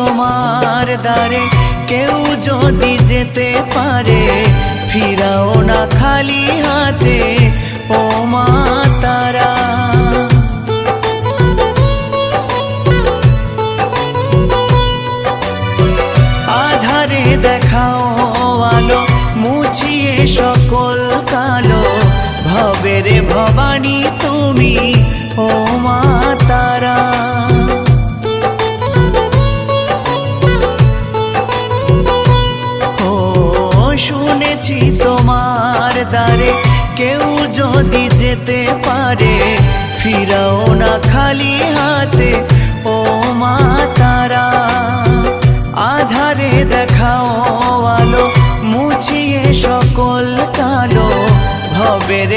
তোমার দ্বারে কেউ যদি যেতে পারে, ফিরাও না খালি হাতে ও মা তারা। আধারে দেখাও আলো, মুছিয়ে সকল কালো, ভবের ভবানী তুমি ও মা তারা। ও শুনেছি তোমার দ্বারে কেউ যদি যেতে পারে, ফিরাও না খালি হাতে ও মা তারা। আধারে দেখাও আলো, মুছিয়ে সকল কালো, ভবের